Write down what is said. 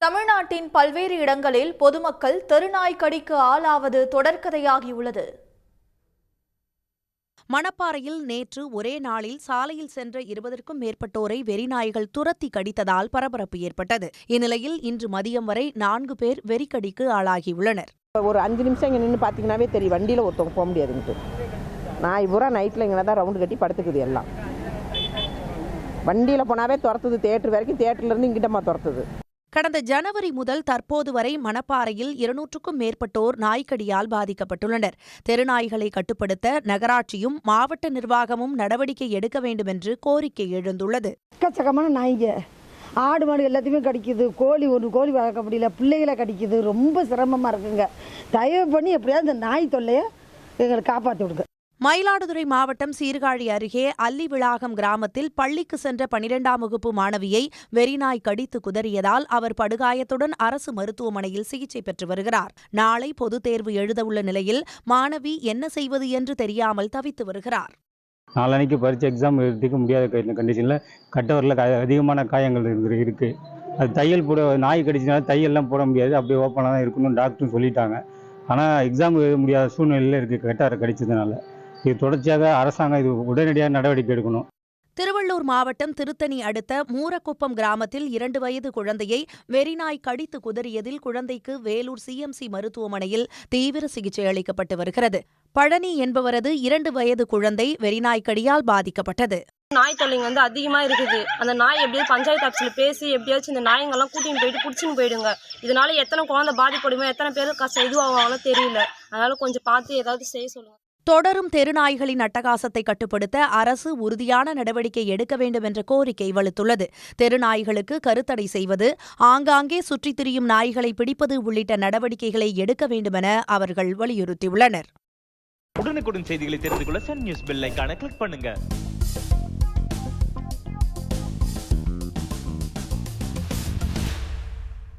தமிழ்நாட்டின் பல்வேறு இடங்களில் பொதுமக்கள் தெருநாய் கடிக்கு ஆளாவது தொடர்கதையாகியுள்ளது. மணப்பாறையில் நேற்று ஒரே நாளில் சாலையில் சென்ற 20க்கும் மேற்பட்டோரை வெறிநாய்கள் துரத்தி கடித்ததால் பரபரப்பு ஏற்பட்டது. இந்நிலையில் இன்று மதியம் வரை 4 பேர் வெறிக்கடிக்கு ஆளாகியுள்ளனர். ஒரு 5 நிமிஷம் இங்கே நின்று பார்த்தீங்கன்னாவே தெரியும், வண்டியில் ஒருத்தவங்க போக முடியாதுன்ட்டு. நாய் பூரா நைட்டில் இங்கே தான் ரவுண்டு கட்டி படுத்துக்குது. எல்லாம் வண்டியில் போனாவே துரத்துது. தேட்டர் வரைக்கும், தேட்டர்லேருந்து இங்கிட்டமா துரத்துது. கடந்த ஜனவரி முதல் தற்போது வரை மணப்பாறையில் 200க்கும் மேற்பட்டோர் நாய்க்கடியால் பாதிக்கப்பட்டுள்ளனர். தெருநாய்களை கட்டுப்படுத்த நகராட்சியும் மாவட்ட நிர்வாகமும் நடவடிக்கை எடுக்க வேண்டும் என்று கோரிக்கை எழுந்துள்ளது. எக்கச்சக்கமான நாய்ங்க, ஆடு மாடு எல்லாத்தையுமே கடிக்குது. ஒரு கோழி வளர்க்க முடியல, பிள்ளைகளை கடிக்குது. ரொம்ப சிரமமாக இருக்குங்க. தயவு பண்ணி எப்படியாவது இந்த நாய் தொல்லையை எங்களுக்கு காப்பாற்றி விடுங்க. மயிலாடுதுறை மாவட்டம் சீர்காழி அருகே அல்லிவிளாகம் கிராமத்தில் பள்ளிக்கு சென்ற 12ஆம் வகுப்பு மாணவியை வெறிநாய் கடித்து குதறியதால் அவர் படுகாயத்துடன் அரசு மருத்துவமனையில் சிகிச்சை பெற்று வருகிறார். நாளை பொதுத் தேர்வு எழுதவுள்ள நிலையில் மாணவி என்ன செய்வது என்று தெரியாமல் தவித்து வருகிறார். நாளன்னைக்கு பரீட்சை எக்ஸாம் எழுதிக்க முடியாத கண்டிஷனில் கட்டவரில் அதிகமான காயங்கள் இருக்குது. அது தையல் போட, நாய் கடிச்சதுனால தையல்லாம் போட முடியாது, அப்படியே ஓப்பனாக தான் இருக்கணும்னு டாக்டரும் சொல்லிட்டாங்க. ஆனால் எக்ஸாம் எழுத முடியாத சூழ்நிலையில் இருக்குது கட்டாரை கடிச்சதுனால. இது தொடர்ச்சியாக அரசாங்கம் இது உடனடியாக நடவடிக்கை எடுக்கணும். திருவள்ளூர் மாவட்டம் திருத்தணி அடுத்த மூரக்குப்பம் கிராமத்தில் 2 வயது குழந்தையை வெறிநாய் கடித்து குதறியதில் குழந்தைக்கு வேலூர் சிஎம்சி மருத்துவமனையில் தீவிர சிகிச்சை அளிக்கப்பட்டு வருகிறது. பழனி என்பவரது 2 வயது குழந்தை வெறிநாய் கடியால் பாதிக்கப்பட்டது. நாய் தொல்லைங்க அதிகமா இருக்குது. அந்த நாய் எப்படியாவது பஞ்சாயத்து ஆஃபீஸில் பேசி எப்படியாச்சும் இந்த நாயங்கள்லாம் கூட்டின்னு போயிட்டு பிடிச்சின்னு போயிடுங்க. இதனால எத்தனை குழந்தை பாதிப்படுமோ, எத்தனை பேருக்கு கஷ்டம் இதுவாங்களோ தெரியல. அதனால கொஞ்சம் பார்த்து ஏதாவது செய்ய சொல்லுங்க. தொடரும் தெருநாய்களின் அட்டகாசத்தை கட்டுப்படுத்த அரசு உறுதியான நடவடிக்கை எடுக்க வேண்டும் என்ற கோரிக்கை வலுத்துள்ளது. தெருநாய்களுக்கு கருத்தடை செய்வது, ஆங்காங்கே சுற்றித் திரியும் நாய்களை பிடிப்பது உள்ளிட்ட நடவடிக்கைகளை எடுக்க வேண்டுமென அவர்கள் வலியுறுத்தியுள்ளனர். உடனுக்குடன் செய்திகளை தெரிந்து கொள்ள சன் நியூஸ் பெல் ஐகானை கிளிக் பண்ணுங்க.